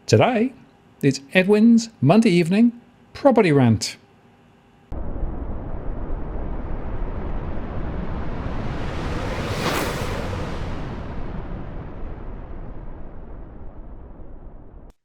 Today, it's Edwin's Monday evening property rant.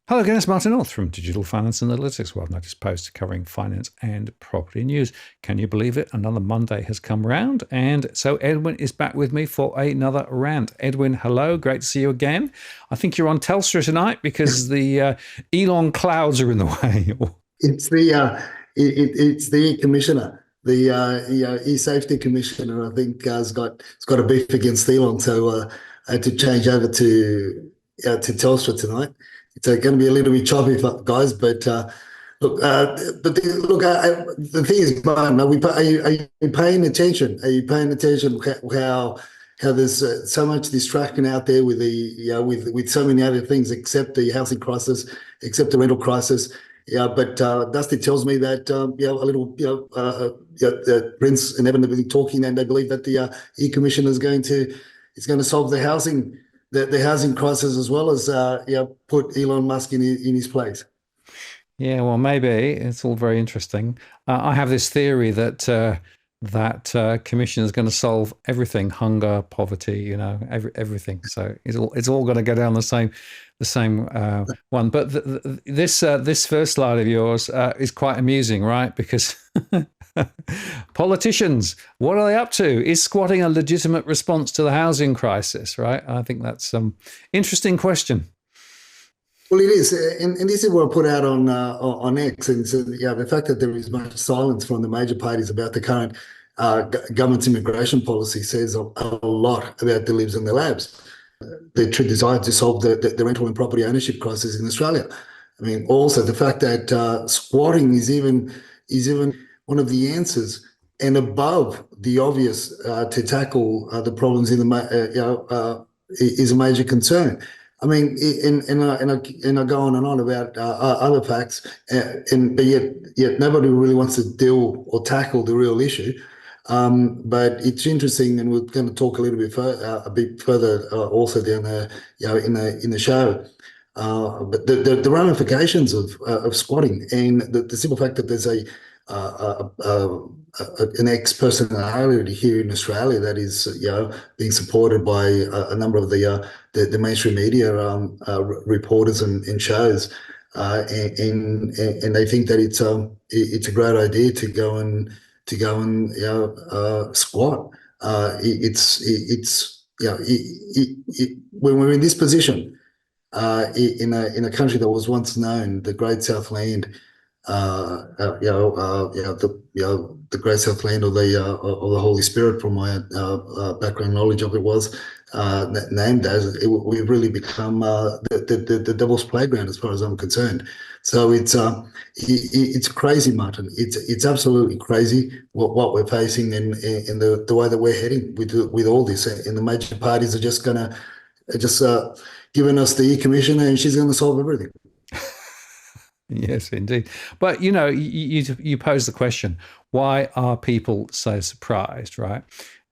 Hello again, it's Martin North from Digital Finance and Analytics World. Latest post covering finance and property news. Can you believe it? Another Monday has come round, and so Edwin is back with me for another rant. Edwin, hello, great to see you again. I think you're on Telstra tonight because the Elon clouds are in the way. It's the e-commissioner, the e-safety commissioner. I think has got a beef against Elon, so I had to change over to Telstra tonight. It's going to be a little bit choppy, guys. But the thing is, Brian, are you paying attention? Are you paying attention how there's so much distraction out there with with so many other things except the housing crisis, except the rental crisis. Yeah, but Dusty tells me that Prince and Evan have been talking, and they believe that the e-commission is going to solve the housing crisis as well as put Elon Musk in his place. Yeah, well, maybe it's all very interesting. I have this theory that commission is going to solve everything: hunger, poverty, everything. So it's all going to go down the same one. But this first slide of yours is quite amusing, right? Because politicians, what are they up to? Is squatting a legitimate response to the housing crisis, right? I think that's an interesting question. Well, it is, and this is what I put out on X, and so, the fact that there is much silence from the major parties about the current government's immigration policy says a lot about the libs and the labs. The true desire to solve the rental and property ownership crisis in Australia. I mean, also the fact that squatting is even one of the answers and above the obvious to tackle the problems in is a major concern. I mean, and I go on and on about other facts, but yet nobody really wants to deal or tackle the real issue. But it's interesting, and we're going to talk a bit further also down there, in the show. But the ramifications of squatting, and the simple fact that there's an ex-personality here in Australia that is being supported by a number of the mainstream media reporters and shows, and they think that it's a great idea to go and squat. When we're in this position in a country that was once known, the Great Southland, the Great Southland, or the Holy Spirit, from my background knowledge of it, was named as. We've really become the devil's playground, as far as I'm concerned. So it's crazy, Martin. It's absolutely crazy what we're facing and the way that we're heading with all this. And the major parties are just giving us the e-commission, and she's going to solve everything. Yes, indeed. But, you pose the question, why are people so surprised, right?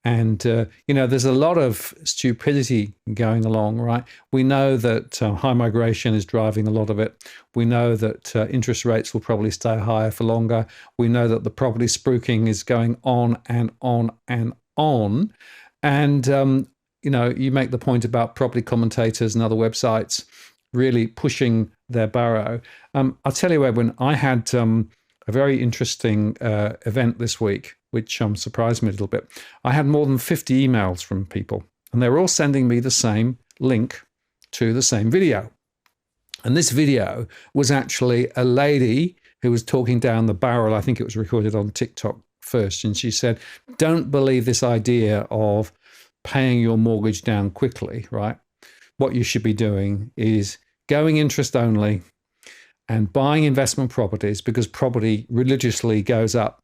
And, there's a lot of stupidity going along, right? We know that high migration is driving a lot of it. We know that interest rates will probably stay higher for longer. We know that the property spruiking is going on and on and on. And, you make the point about property commentators and other websites really pushing their barrow. I'll tell you, Edwin, I had a very interesting event this week, which surprised me a little bit. I had more than 50 emails from people, and they were all sending me the same link to the same video. And this video was actually a lady who was talking down the barrel. I think it was recorded on TikTok first. And she said, don't believe this idea of paying your mortgage down quickly, right? What you should be doing is going interest only and buying investment properties, because property religiously goes up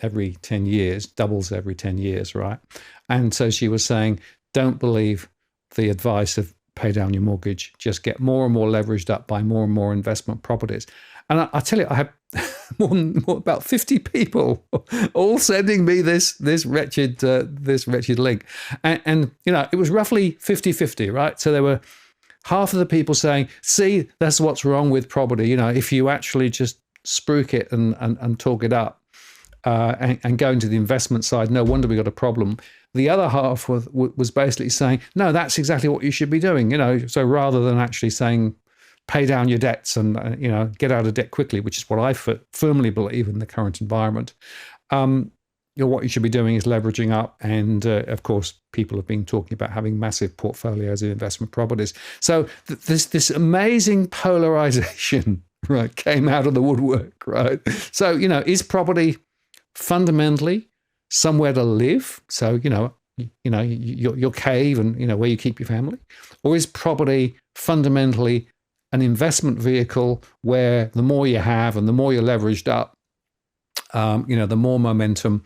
every 10 years, doubles every 10 years, right? And so she was saying, don't believe the advice of pay down your mortgage, just get more and more leveraged up by more and more investment properties. And I tell you, I had about 50 people all sending me this wretched link. And it was roughly 50-50, right? So there were half of the people saying, see, that's what's wrong with property. You know, if you actually just spruik it and talk it up and go into the investment side, no wonder we got a problem. The other half was basically saying, no, that's exactly what you should be doing. You know, so rather than actually saying, pay down your debts and, get out of debt quickly, which is what I firmly believe in the current environment. What you should be doing is leveraging up. And of course, people have been talking about having massive portfolios of investment properties. So this amazing polarization, right, came out of the woodwork, right? So, is property fundamentally somewhere to live? So, your cave and, where you keep your family? Or is property fundamentally an investment vehicle where the more you have and the more you're leveraged up, the more momentum,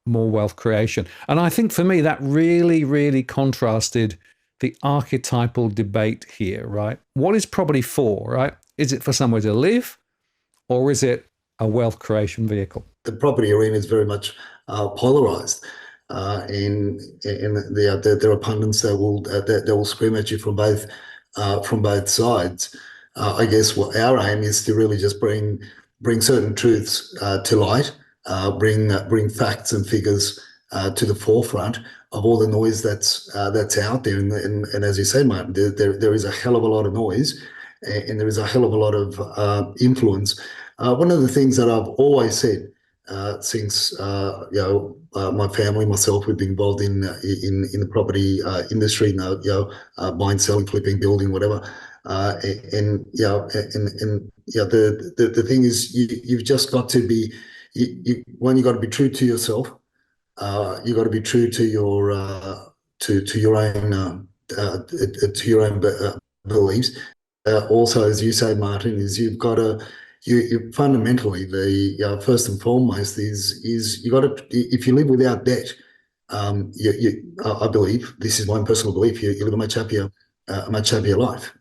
more wealth creation? And I think for me, that really, really contrasted the archetypal debate here, right? What is property for, right? Is it for somewhere to live, or is it a wealth creation vehicle? The property arena is very much polarized. And there are pundits that will scream at you from both sides. I guess what our aim is to really just bring certain truths to light, bring facts and figures to the forefront of all the noise that's out there. And as you said, Martin, there is a hell of a lot of noise, and there is a hell of a lot of influence. One of the things that I've always said since my family, myself, we've been involved in the property industry, buying, selling, flipping, building, whatever. The thing is, you've just got to be one. You got to be true to yourself. You got to be true to your own beliefs. Also, as you say, Martin, is you've got to. You fundamentally, the first and foremost is you got to, if you live without debt, I believe, this is my personal belief, you live a much happier life.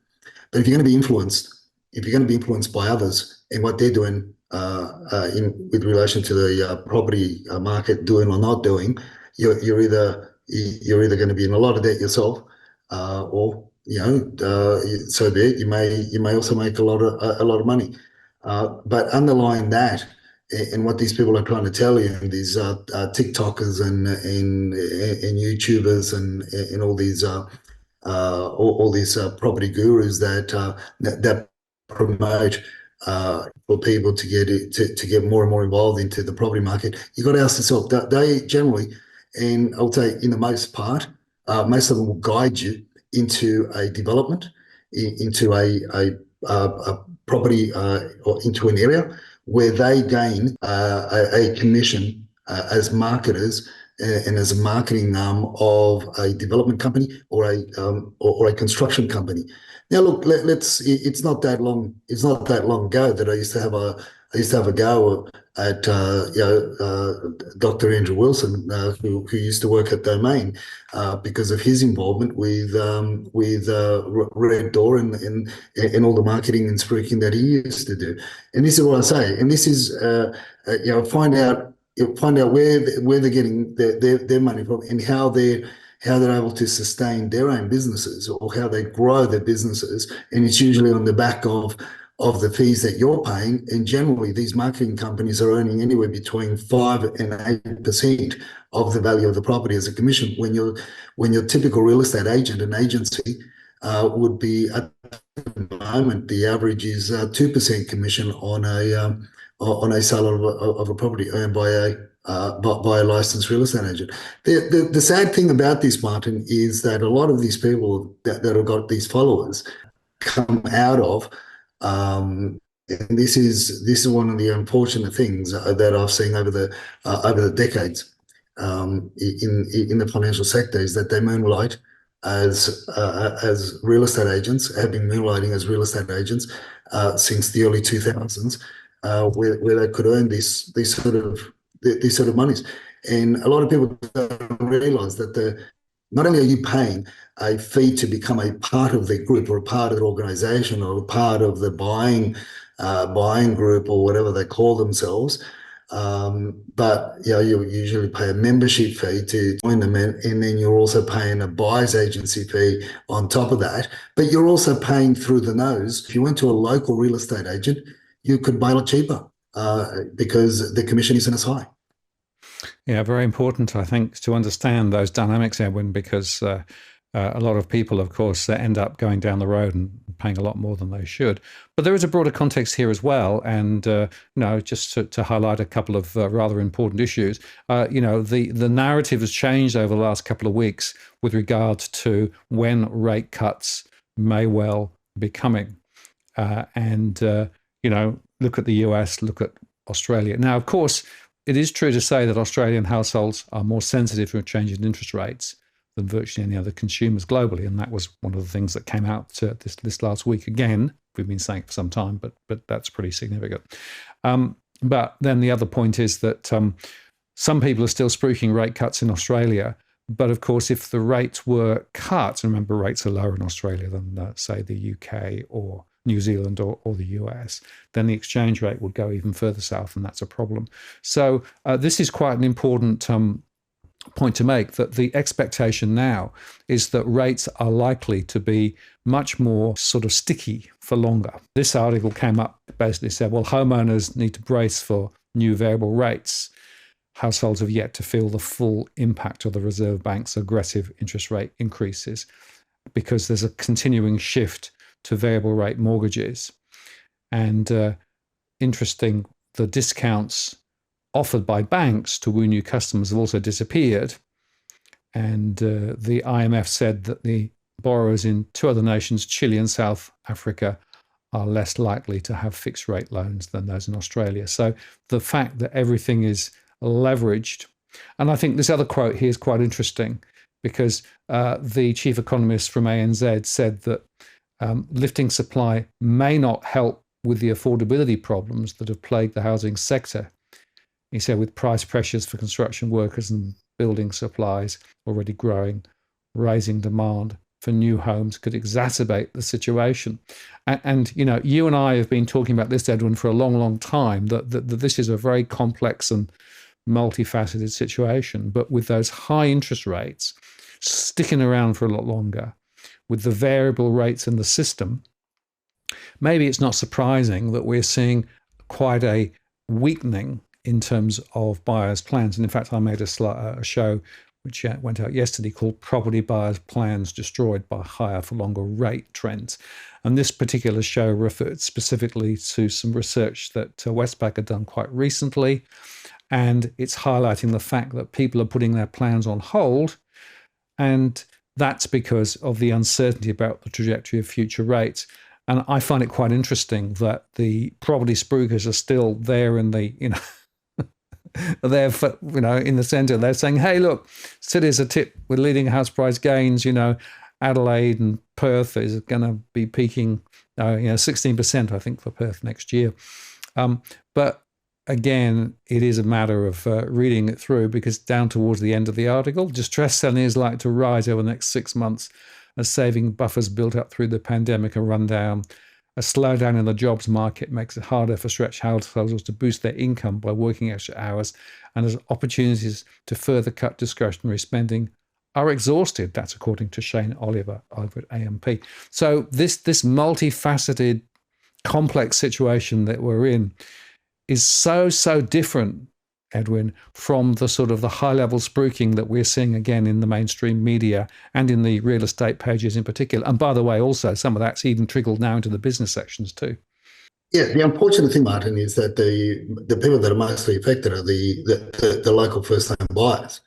But if you're going to be influenced by others and what they're doing with relation to the property market, doing or not doing, you're either going to be in a lot of debt yourself, or so be it. You may also make a lot of money. But underlying that, and what these people are trying to tell you, these TikTokers and YouTubers and all these property gurus that promote for people to get more and more involved into the property market, you've got to ask yourself that they generally, and I would say in the most part, most of them will guide you into a development, into a property or into an area where they gain a commission as marketers and as a marketing arm of a development company or a construction company. Now, look, it's not that long. It's not that long ago that I used to have a go at Dr. Andrew Wilson, who used to work at Domain, because of his involvement with Red Door and all the marketing and spruiking that he used to do. And this is what I say. And this is find out where they're getting their money from and how they're able to sustain their own businesses or how they grow their businesses. And it's usually on the back of the fees that you're paying. And generally, these marketing companies are earning anywhere between 5 and 8% of the value of the property as a commission. When your typical real estate agent and agency would be, at the moment, the average is 2% commission on a sale of a property earned by a licensed real estate agent. The sad thing about this, Martin, is that a lot of these people that have got these followers come out of, and this is one of the unfortunate things that I've seen over the decades in the financial sector, is that they moonlight as real estate agents, have been moonlighting as real estate agents since the early 2000s, where they could earn these sort of monies. And a lot of people don't realise that not only are you paying a fee to become a part of the group or a part of the organisation or a part of the buying group or whatever they call themselves, But you usually pay a membership fee to join them, and then you're also paying a buyer's agency fee on top of that. But you're also paying through the nose. If you went to a local real estate agent, you could buy a lot cheaper because the commission isn't as high. Yeah, very important, I think, to understand those dynamics, Edwin, because a lot of people, of course, end up going down the road and paying a lot more than they should. But there is a broader context here as well. And, just to highlight a couple of rather important issues, the narrative has changed over the last couple of weeks with regard to when rate cuts may well be coming. Look at the US, look at Australia. Now, of course, it is true to say that Australian households are more sensitive to a change in interest rates than virtually any other consumers globally, and that was one of the things that came out this last week. Again, we've been saying it for some time, but that's pretty significant. But then the other point is that some people are still spruiking rate cuts in Australia. But of course, if the rates were cut, and remember, rates are lower in Australia than, say, the UK or New Zealand or the US, then the exchange rate would go even further south, and that's a problem. So this is quite an important point to make, that the expectation now is that rates are likely to be much more sort of sticky for longer. This article came up, basically said, well, homeowners need to brace for new variable rates. Households have yet to feel the full impact of the Reserve Bank's aggressive interest rate increases because there's a continuing shift to variable rate mortgages. And interesting, the discounts offered by banks to woo new customers have also disappeared. And the IMF said that the borrowers in two other nations, Chile and South Africa, are less likely to have fixed rate loans than those in Australia. So the fact that everything is leveraged. And I think this other quote here is quite interesting because the chief economist from ANZ said that lifting supply may not help with the affordability problems that have plagued the housing sector. He said with price pressures for construction workers and building supplies already growing, rising demand for new homes could exacerbate the situation. And you and I have been talking about this, Edwin, for a long, long time, that this is a very complex and multifaceted situation. But with those high interest rates sticking around for a lot longer, with the variable rates in the system, maybe it's not surprising that we're seeing quite a weakening in terms of buyers' plans. And in fact, I made a show which went out yesterday called Property Buyers' Plans Destroyed by Higher for Longer Rate Trends. And this particular show referred specifically to some research that Westpac had done quite recently. And it's highlighting the fact that people are putting their plans on hold. And that's because of the uncertainty about the trajectory of future rates. And I find it quite interesting that the property spruikers are still there in the, they're, in the centre. They're saying, hey, look, cities are tipped with leading house price gains. Adelaide and Perth is going to be peaking, 16%, I think, for Perth next year. But again, it is a matter of reading it through, because down towards the end of the article, distress selling is likely to rise over the next 6 months as saving buffers built up through the pandemic are run down. A slowdown in the jobs market makes it harder for stretched households to boost their income by working extra hours, and as opportunities to further cut discretionary spending are exhausted. That's according to Shane Oliver over at AMP. So this multifaceted, complex situation that we're in is so different, Edwin, from the sort of the high-level spruiking that we're seeing again in the mainstream media and in the real estate pages in particular. And by the way, also some of that's even trickled now into the business sections too. Yeah, the unfortunate thing, Martin, is that the people that are mostly affected are the local first-time buyers.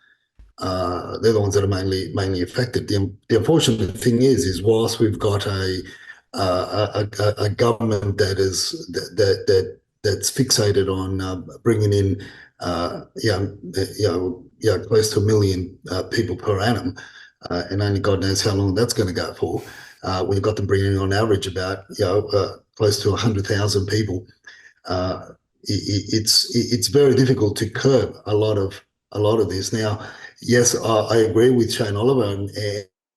They're the ones that are mainly affected. The unfortunate thing is whilst we've got a government that's fixated on bringing in close to 1 million people per annum, and only God knows how long that's going to go for. We've got them bringing on average about close to 100,000 people. It's very difficult to curb a lot of this. Now, yes, I agree with Shane Oliver, and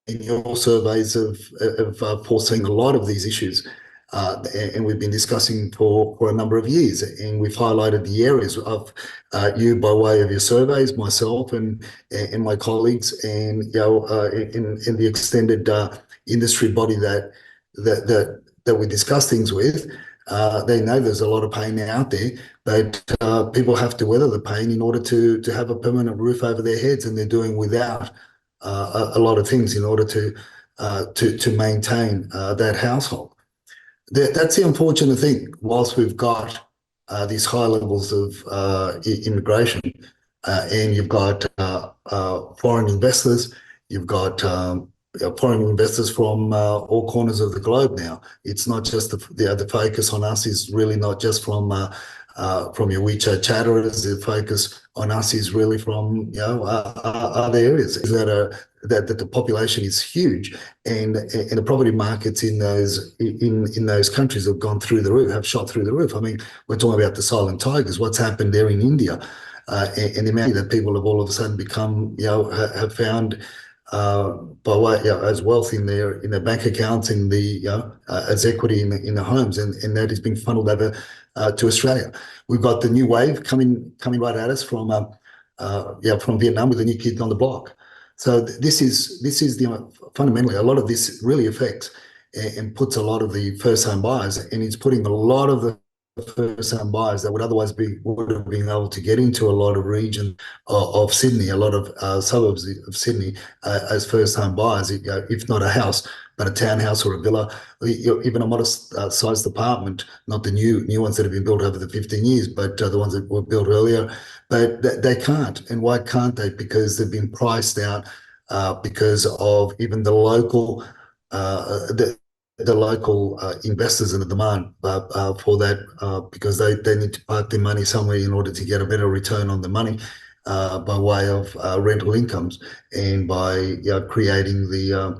your surveys have foreseen a lot of these issues. and we've been discussing for a number of years. And we've highlighted the areas of you by way of your surveys, myself and my colleagues, and in the extended industry body that we discuss things with. They know there's a lot of pain out there, but people have to weather the pain in order to have a permanent roof over their heads, and they're doing without a lot of things in order to maintain that household. That's the unfortunate thing. Whilst we've got these high levels of immigration, and you've got foreign investors, you've got foreign investors from all corners of the globe now. It's not just the focus on us is really not just from your WeChat chatterers. The focus on us is really from other areas that the population is huge, and the property markets in those countries have gone through the roof, have shot through the roof. I mean, we're talking about the silent tigers. What's happened there in India, and the amount that people have all of a sudden become, have found by way, as wealth in their bank accounts, as equity in the homes, and that is being funneled over to Australia. We've got the new wave coming right at us from Vietnam with the new kids on the block. So this is fundamentally a lot of this really affects and puts a lot of the first home buyers, and it's putting a lot of the first-time buyers that would otherwise would have been able to get into a lot of regions of Sydney, a lot of suburbs of Sydney as first-time buyers, if not a house, but a townhouse or a villa, even a modest-sized apartment, not the new ones that have been built over the 15 years, but the ones that were built earlier. But they can't. And why can't they? Because they've been priced out because of even the local investors and the demand for that, because they need to park their money somewhere in order to get a better return on the money by way of rental incomes, and by creating the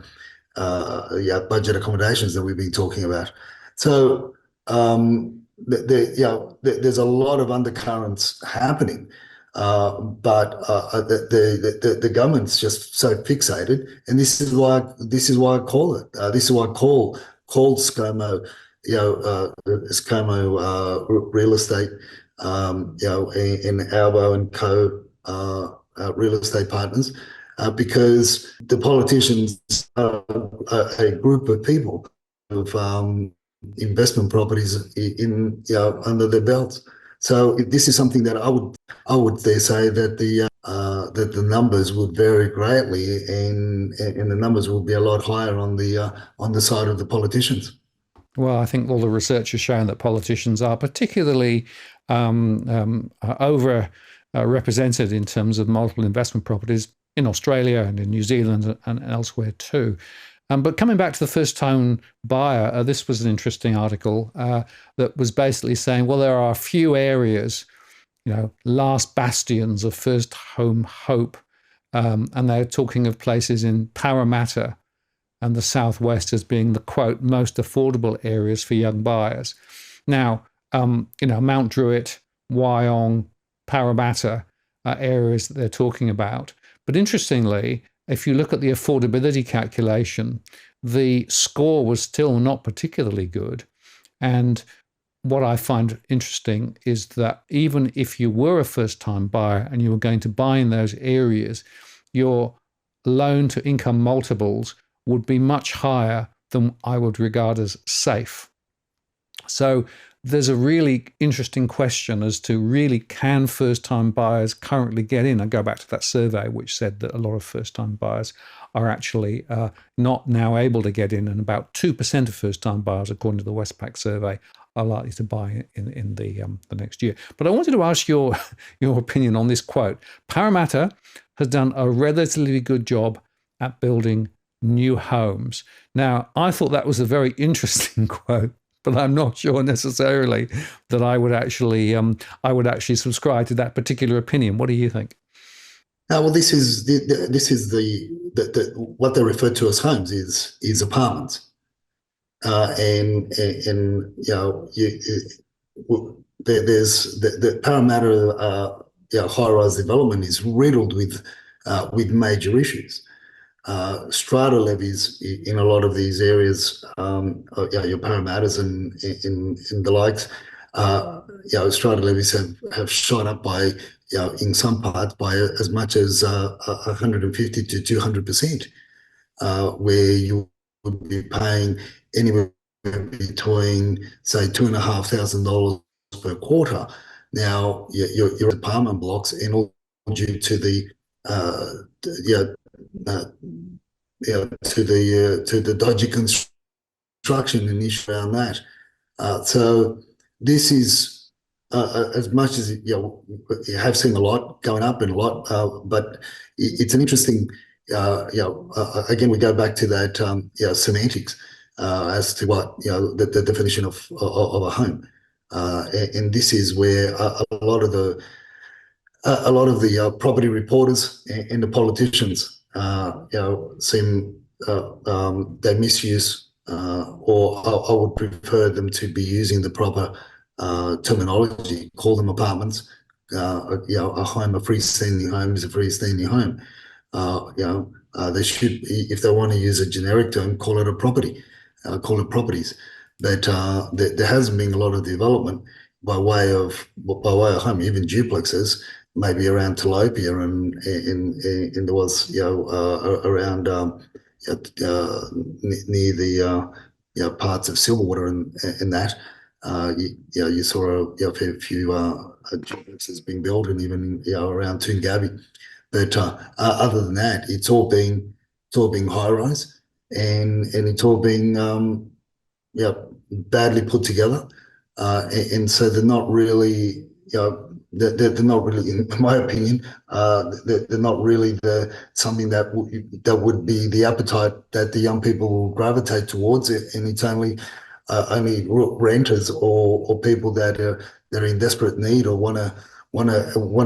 budget accommodations that we've been talking about. So there's a lot of undercurrents happening. But the government's just so fixated, and this is why I call it. This is why I called ScoMo, ScoMo real estate, and Albo and Co. Real estate partners, because the politicians are a group of people of investment properties under their belts. So this is something that I would dare say that the numbers would vary greatly, and the numbers will be a lot higher on the side of the politicians. Well, I think all the research has shown that politicians are particularly over represented in terms of multiple investment properties in Australia and in New Zealand and elsewhere too. But coming back to the first-time buyer, this was an interesting article that was basically saying, well, there are a few areas, last bastions of first home hope, and they're talking of places in Parramatta and the southwest as being the, quote, most affordable areas for young buyers. Now, Mount Druitt, Wyong, Parramatta are areas that they're talking about. But interestingly, if you look at the affordability calculation, the score was still not particularly good. And what I find interesting is that even if you were a first-time buyer and you were going to buy in those areas, your loan to income multiples would be much higher than I would regard as safe. So there's a really interesting question as to really, can first-time buyers currently get in? I go back to that survey which said that a lot of first-time buyers are actually not now able to get in, and about 2% of first-time buyers, according to the Westpac survey, are likely to buy in the next year. But I wanted to ask your opinion on this quote. Parramatta has done a relatively good job at building new homes. Now, I thought that was a very interesting quote, but I'm not sure necessarily that I would actually subscribe to that particular opinion. What do you think? Well, this is the what they refer to as homes is apartments, and there's the Parramatta high-rise development is riddled with major issues. strata levies in a lot of these areas, your Parramatta's and in the likes, strata levies have shot up by, in some parts by as much as 150 to 200%, where you would be paying anywhere between, say, $2,500 per quarter. Now, your apartment blocks, and all due to the yeah, uh, to the dodgy construction and issue around that. So this is as much as you have seen a lot going up and a lot, but it's an interesting. Again, we go back to that semantics as to what the definition of a home, and this is where a lot of the property reporters and the politicians, seem they misuse, or I would prefer them to be using the proper terminology. Call them apartments. A home, a freestanding home is a freestanding home. They should, if they want to use a generic term, call it a property, call it properties. But there hasn't been a lot of development by way of home, even duplexes, maybe around Tilapia and there was around near the parts of Silverwater and that you saw a fair few duplexes being built, and even around Toongabbie. But other than that, it's all being high rise, and it's all being badly put together, and so they're not really, they're not really, in my opinion, they're not really something that would be the appetite that the young people will gravitate towards it, and it's only renters or people that are in desperate need or want to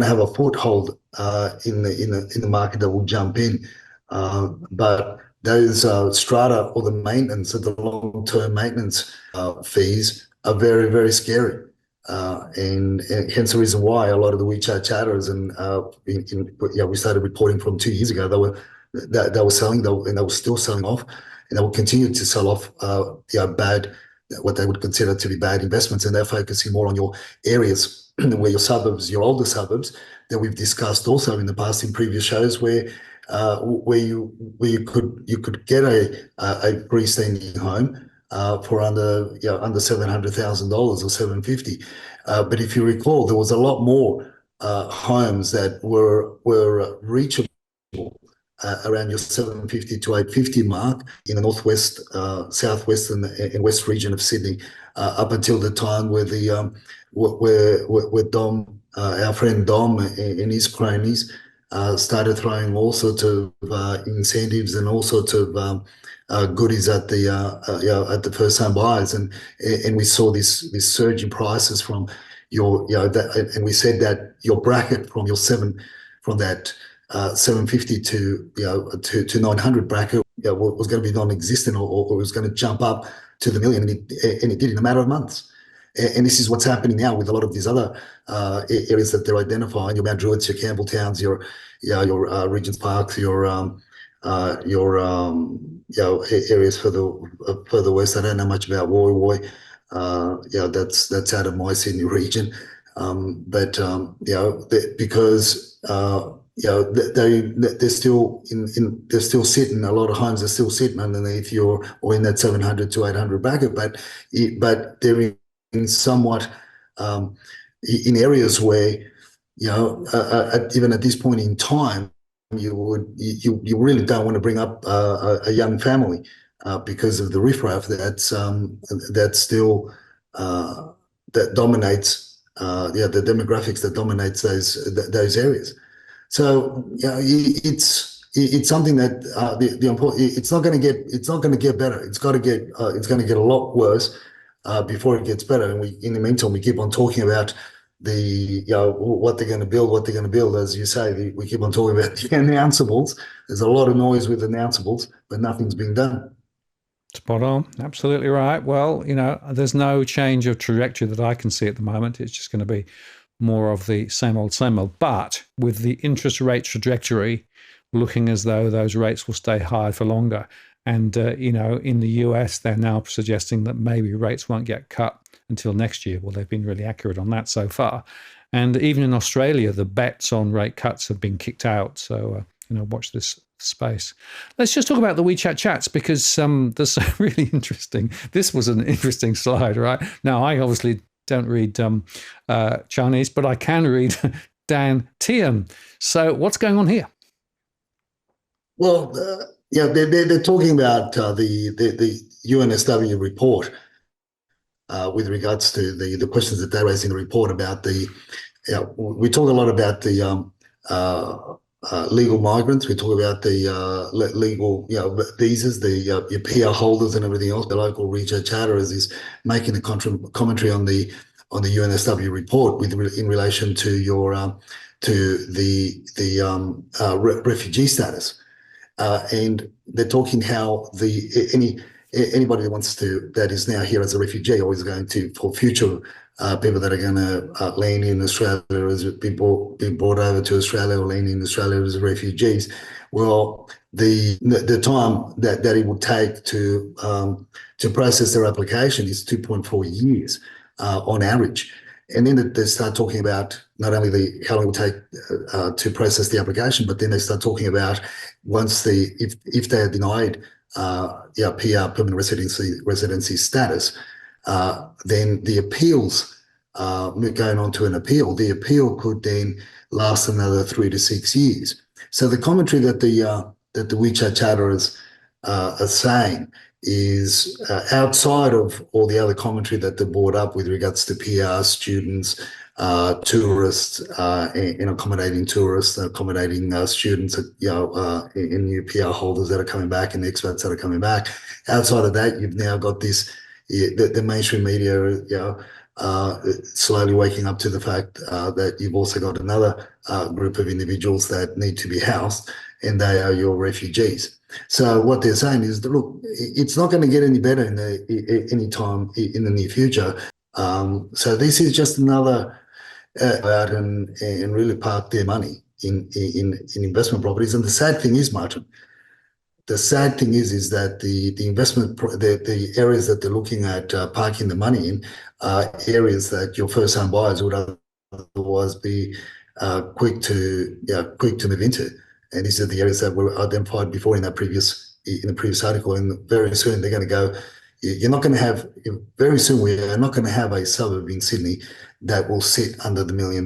have a foothold in the market that will jump in, but those strata or the maintenance of the long-term maintenance fees are very, very scary. And hence the reason why a lot of the WeChat chatters and we started reporting from 2 years ago. They were selling, and they were still selling off, and they will continue to sell off bad, what they would consider to be bad investments, and they're focusing more on your areas where your suburbs, your older suburbs that we've discussed also in the past in previous shows, where you could get a freestanding home for under $700,000 or 750. But if you recall, there was a lot more homes that were reachable around your 750 to 850 mark in the northwest, southwest, and west region of Sydney, up until the time where where Dom, our friend Dom, and his cronies started throwing all sorts of incentives and all sorts of goodies at the first home buyers, and we saw this surge in prices from and we said that your bracket from that 750 to 900 bracket was going to be non-existent, or was going to jump up to the million, and it did in a matter of months. And this is what's happening now with a lot of these other areas that they're identifying: your Mount Druitt's, your Campbelltowns, your Regent's Parks, your areas further west. I don't know much about Woy Woy. That's out of my Sydney region, because they're still they're still sitting. A lot of homes are still sitting underneath or in that 700 to 800 bracket, but they're in somewhat in areas where even at this point in time, you really don't want to bring up a young family because of the riffraff that's still that dominates the demographics that dominates those areas. So it's something that the important. It's not going to get better. It's going to get a lot worse before it gets better. And in the meantime, we keep on talking about what they're going to build. As you say, we keep on talking about the announceables. There's a lot of noise with announceables, but nothing's being done. Spot on. Absolutely right. Well, there's no change of trajectory that I can see at the moment. It's just going to be more of the same old, same old. But with the interest rate trajectory, looking as though those rates will stay high for longer. And, in the US, they're now suggesting that maybe rates won't get cut until next year. Well, they've been really accurate on that so far. And even in Australia, the bets on rate cuts have been kicked out. So, watch this space. Let's just talk about the WeChat chats, because there's really interesting. This was an interesting slide, right? Now, I obviously don't read Chinese, but I can read Dan Tian. So what's going on here? Well, they're talking about the UNSW report with regards to the questions that they raised in the report about we talk a lot about the legal migrants. We talk about the legal visas, your PR holders and everything else. The local WeChat chatterers is making a commentary on the UNSW report in relation to the refugee status. And they're talking how anybody that is now here as a refugee or is going to, for future people that are going to land in Australia, as being brought over to Australia or land in Australia as refugees. Well, the time that it would take to process their application is 2.4 years on average. And then they start talking about not only how long it will take to process the application, but then they start talking about if they are denied PR, permanent residency status, then the appeals, going on to an appeal, the appeal could then last another 3 to 6 years. So the commentary that the WeChat chatterers are saying is outside of all the other commentary that they brought up with regards to PR, students, tourists, and accommodating tourists, accommodating students, in new PR holders that are coming back and experts that are coming back. Outside of that, you've now got the mainstream media, slowly waking up to the fact that you've also got another group of individuals that need to be housed, and they are your refugees. So what they're saying is that, look, it's not going to get any better any time in the near future. So this is just another out and really park their money in investment properties. And the sad thing is, Martin, is that the investment, the areas that they're looking at parking the money in are areas that your first home buyers would otherwise be quick to move into. And these are the areas that were identified before in the previous article. And very soon they're going to go. You're not going to have, very soon we are not going to have a suburb in Sydney that will sit under the $1 million,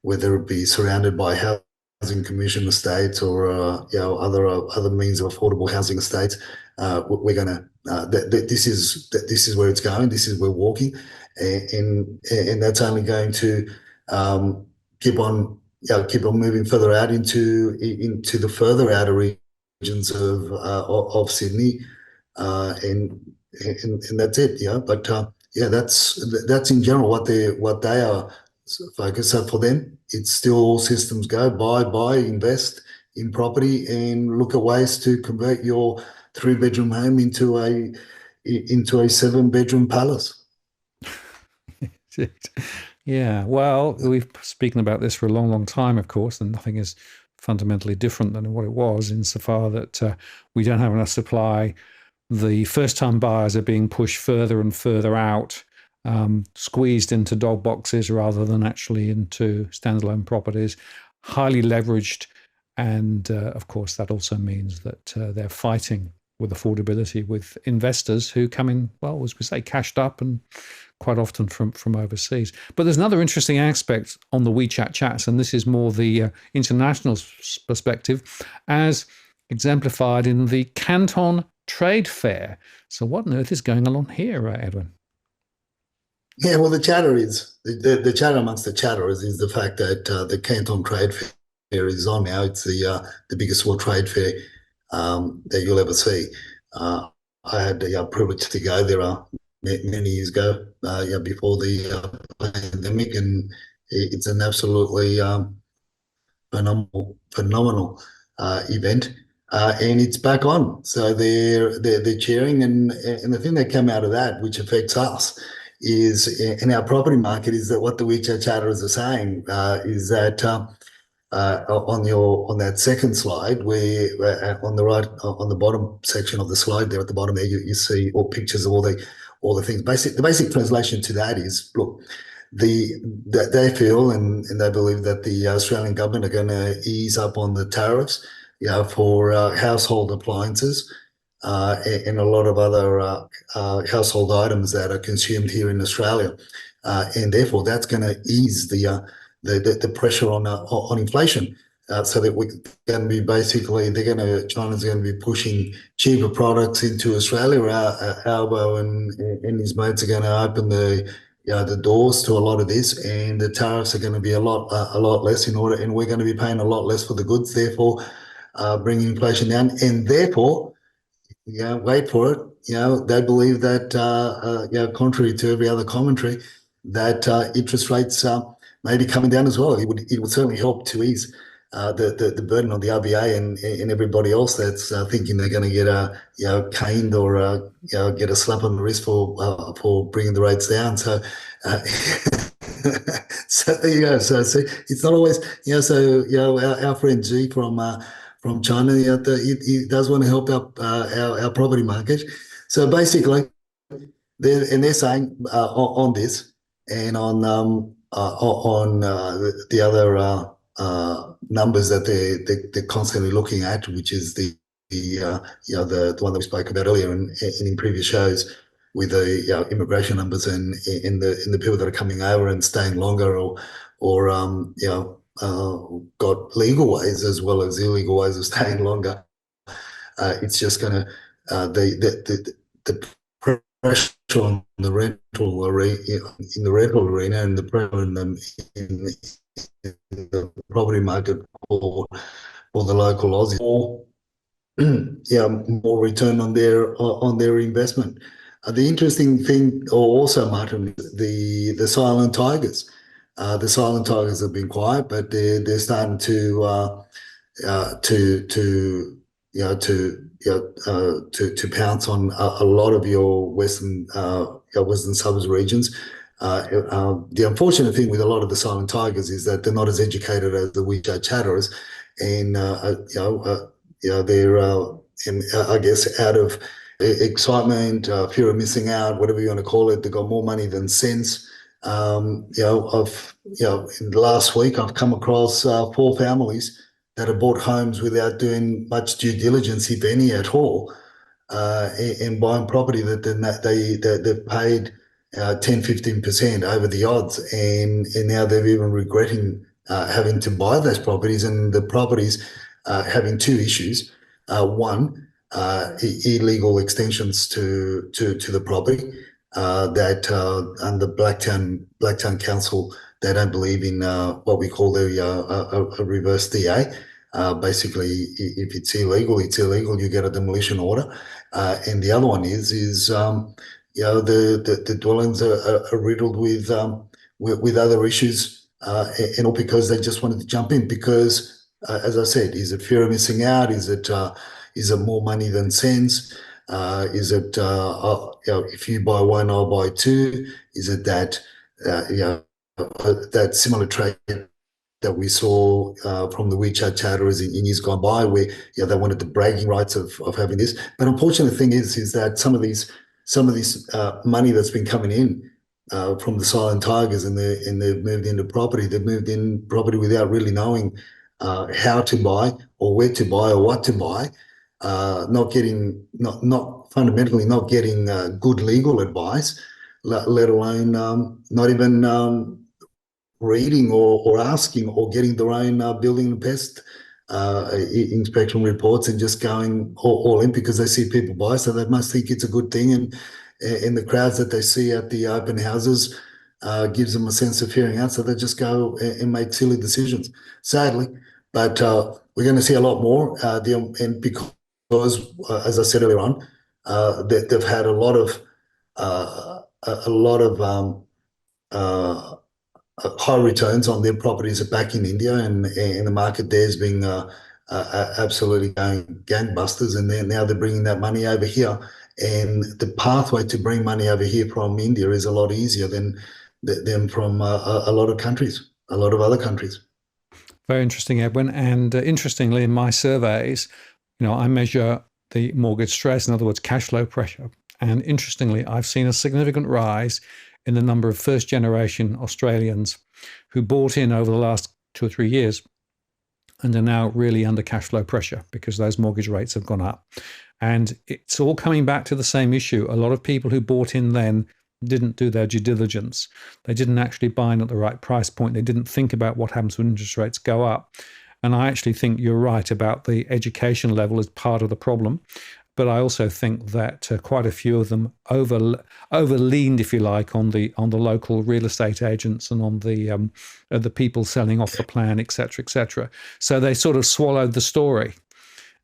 whether it be surrounded by housing commission estates or other means of affordable housing estates. We're going to this is where it's going. This is where we're walking, and that's only going to keep on moving further out into the further outer regions of Sydney, and that's it. But that's in general what they are focused. So for them, it's still all systems go: buy, invest in property, and look at ways to convert your 3-bedroom home into a 7-bedroom palace. Yeah, well, we've spoken about this for a long, long time, of course, and nothing is fundamentally different than what it was, insofar that we don't have enough supply. The first-time buyers are being pushed further and further out, squeezed into dog boxes rather than actually into standalone properties, highly leveraged. And of course, that also means that they're fighting with affordability with investors who come in, well, as we say, cashed up, and quite often from overseas. But there's another interesting aspect on the WeChat chats, and this is more the international perspective, as exemplified in the Canton trade fair. So what on earth is going on here, Edwin? Yeah, well, the chatter amongst the chatterers is the fact that the Canton trade fair is on now. It's the biggest world trade fair that you'll ever see. I had the privilege to go there many years ago, before the pandemic, and it's an absolutely phenomenal event, and it's back on. So they're cheering, and the thing that came out of that, which affects us, is in our property market, is that what the WeChat chatterers are saying is that on that second slide, where on the right on the bottom section of the slide there at the bottom there, you see all pictures of all the things. The basic translation to that is, look, they feel and they believe that the Australian government are going to ease up on the tariffs, for household appliances and a lot of other household items that are consumed here in Australia, and therefore that's going to ease the pressure on inflation. So that we're going to be basically, China's going to be pushing cheaper products into Australia. Albo and his mates are going to open the doors to a lot of this, and the tariffs are going to be a lot less and we're going to be paying a lot less for the goods, therefore bringing inflation down, and therefore, wait for it. They believe that, contrary to every other commentary, that interest rates may be coming down as well. It would certainly help to ease the burden on the RBA and everybody else that's thinking they're going to get caned or get a slap on the wrist for bringing the rates down. So. So there you go. So see, it's not always, our friend G from China, he does want to help out our property market. So basically, they're saying on this and on the other numbers that they're constantly looking at, which is the one that we spoke about earlier and in previous shows, with the immigration numbers and in the people that are coming over and staying longer, or got legal ways as well as illegal ways of staying longer. It's just going to the pressure on the rental arena, in the rental arena, and the pressure in the property market for the local Aussies, or more return on their investment. The interesting thing, also, Martin, the silent tigers. The silent tigers have been quiet, but they're starting to pounce on a lot of your western suburbs regions. The unfortunate thing with a lot of the silent tigers is that they're not as educated as the WeChat chatters, and they're I guess out of excitement, fear of missing out, whatever you want to call it. They've got more money than sense. In the last week, I've come across 4 families that have bought homes without doing much due diligence, if any at all, and buying property that they've paid 10-15% over the odds, and now they're even regretting having to buy those properties, and the properties having 2 issues. One, illegal extensions to the property, that under Blacktown Council, they don't believe in what we call a reverse DA. Basically, if it's illegal, it's illegal. You get a demolition order. And the other one is the dwellings are riddled with other issues, and all because they just wanted to jump in. Because, as I said, is it fear of missing out? Is it more money than sense? Is it if you buy one, I'll buy 2? Is it that that similar trait that we saw from the WeChat chatterers in years gone by, where they wanted the bragging rights of having this? But unfortunate thing is that some of these money that's been coming in from the silent tigers, and they've moved into property. They've moved in property without really knowing how to buy or where to buy or what to buy. Not fundamentally not getting good legal advice, let alone not even reading or asking or getting their own building and pest inspection reports, and just going all in because they see people buy, so they must think it's a good thing, and in the crowds that they see at the open houses gives them a sense of hearing out, so they just go and make silly decisions, sadly. But we're going to see a lot more, and because, as I said earlier on, they've had a lot of high returns on their properties back in India, and the market there has been absolutely going gangbusters, and now they're bringing that money over here, and the pathway to bring money over here from India is a lot easier than from a lot of countries, a lot of other countries. Very interesting, Edwin. And interestingly, in my surveys, I measure the mortgage stress, in other words, cash flow pressure. And interestingly, I've seen a significant rise in the number of first generation Australians who bought in over the last 2 or 3 years and are now really under cash flow pressure because those mortgage rates have gone up. And it's all coming back to the same issue. A lot of people who bought in then didn't do their due diligence. They didn't actually buy in at the right price point. They didn't think about what happens when interest rates go up. And I actually think you're right about the education level as part of the problem. But I also think that quite a few of them overleaned, if you like, on the local real estate agents and on the people selling off the plan, et cetera, et cetera. So they sort of swallowed the story,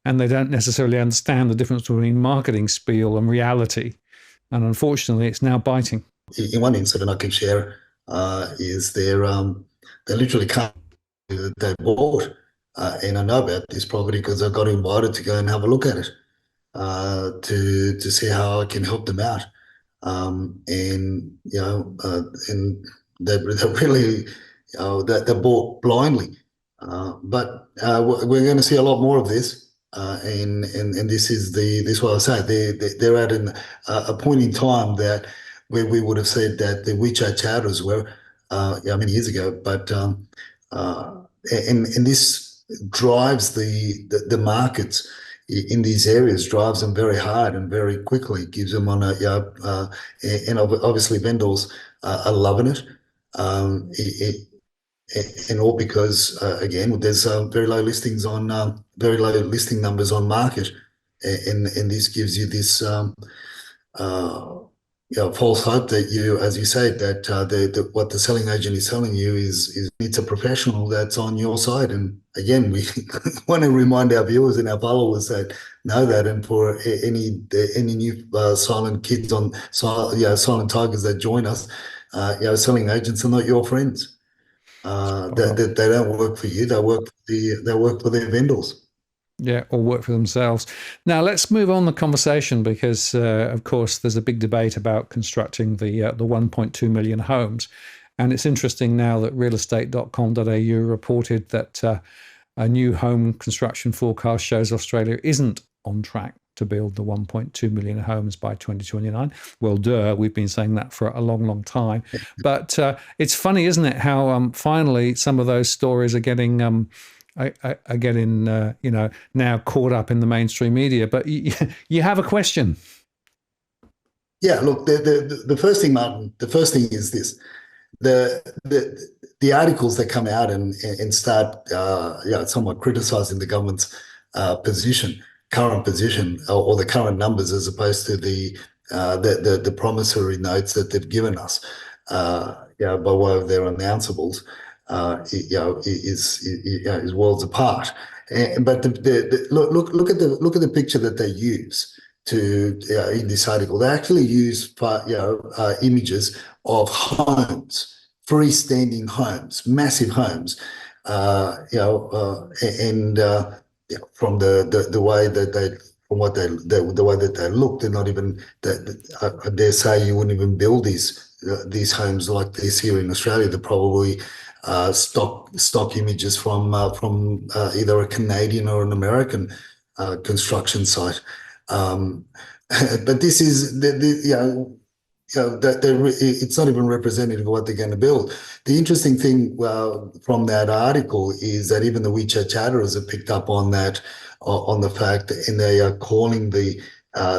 and they don't necessarily understand the difference between marketing spiel and reality. And unfortunately, it's now biting. In one incident I can share is they literally can't that they bought, and I know about this property because I got invited to go and have a look at it to see how I can help them out. And and they really they bought blindly. But we're going to see a lot more of this. And this is this what I say they're at a point in time that where we would have said that the WeChat chatters were many years ago, but and this drives the markets in these areas, drives them very hard and very quickly, gives them on and obviously vendors are loving it. And all because again, there's very low listings on very low listing numbers on market, and this gives you this uh, false hope that you, as you say, that what the selling agent is telling you is it's a professional that's on your side. And again, we want to remind our viewers and our followers that know that, and for any new silent kids on silent tigers that join us, selling agents are not your friends. They don't work for you. They work for their vendors. Yeah, or work for themselves. Now, let's move on the conversation because, of course, there's a big debate about constructing the 1.2 million homes. And it's interesting now that realestate.com.au reported that a new home construction forecast shows Australia isn't on track to build the 1.2 million homes by 2029. Well, we've been saying that for a long, long time. But it's funny, isn't it, how finally some of those stories are getting now caught up in the mainstream media. But you have a question. Yeah, look, the first thing, Martin, the first thing is this. The articles that come out and start somewhat criticizing the government's current position, or the current numbers, as opposed to the promissory notes that they've given us, by way of their announceables, is worlds apart. But look at the picture that they use to in this article. They actually use images of homes, freestanding homes, massive homes, and from the way that the way that they look, they're not even. I dare say you wouldn't even build these homes like this here in Australia. They're probably stock images from either a Canadian or an American construction site. But this is it's not even representative of what they're going to build. The interesting thing from that article is that even the WeChat chatterers have picked up on that, on the fact, and they are calling on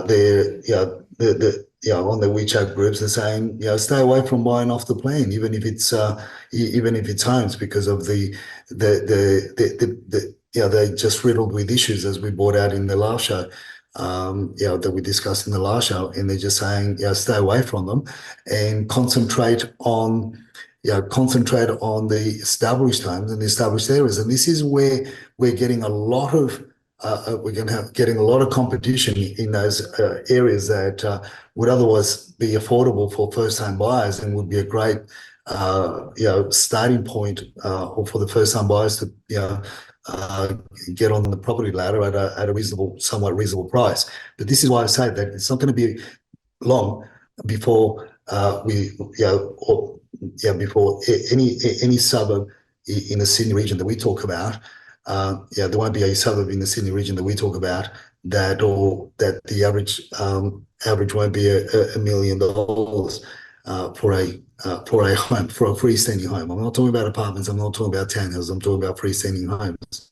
the WeChat groups, they're saying, stay away from buying off the plan, even if it's homes, because of they're just riddled with issues, as we brought out in the last show. That we discussed in the last show, and they're just saying, stay away from them and concentrate on the established homes and the established areas. And this is where we're getting a lot of getting a lot of competition in those areas that would otherwise be affordable for first-time buyers, and would be a great starting point for the first-time buyers to get on the property ladder at a somewhat reasonable price. But this is why I say that it's not going to be long before before any suburb in the Sydney region that we talk about. There won't be a suburb in the Sydney region that we talk about that the average won't be $1 million for a home, for a freestanding home. I'm not talking about apartments. I'm not talking about townhouses. I'm talking about freestanding homes,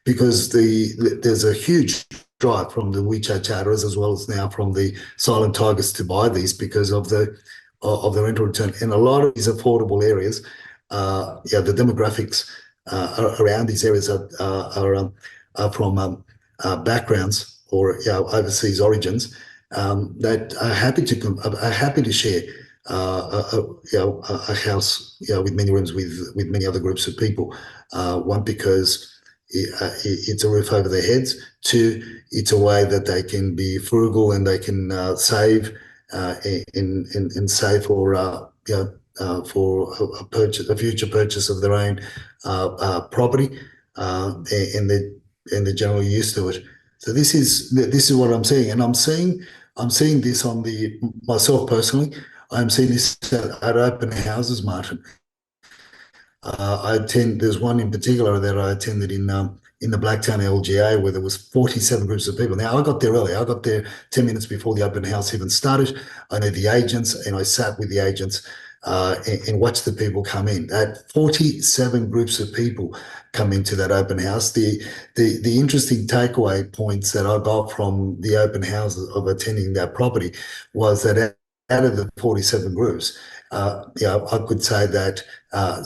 because there's a huge drive from the WeChat chatterers as well as now from the silent tigers to buy these because of the rental return. In a lot of these affordable areas, the demographics around these areas are from backgrounds or overseas origins that are happy to share a house with many rooms with many other groups of people. One, because it's a roof over their heads. Two, it's a way that they can be frugal and they can save and save for a future purchase of their own property, and they're generally used to it. So this is what I'm seeing, and I'm seeing this on myself personally. I'm seeing this at open houses, Martin. There's one in particular that I attended in the Blacktown LGA where there was 47 groups of people. Now, I got there early. I got there 10 minutes before the open house even started. I know the agents and I sat with the agents and watched the people come in. That 47 groups of people come into that open house. The interesting takeaway points that I got from the open house of attending that property was that out of the 47 groups, I could say that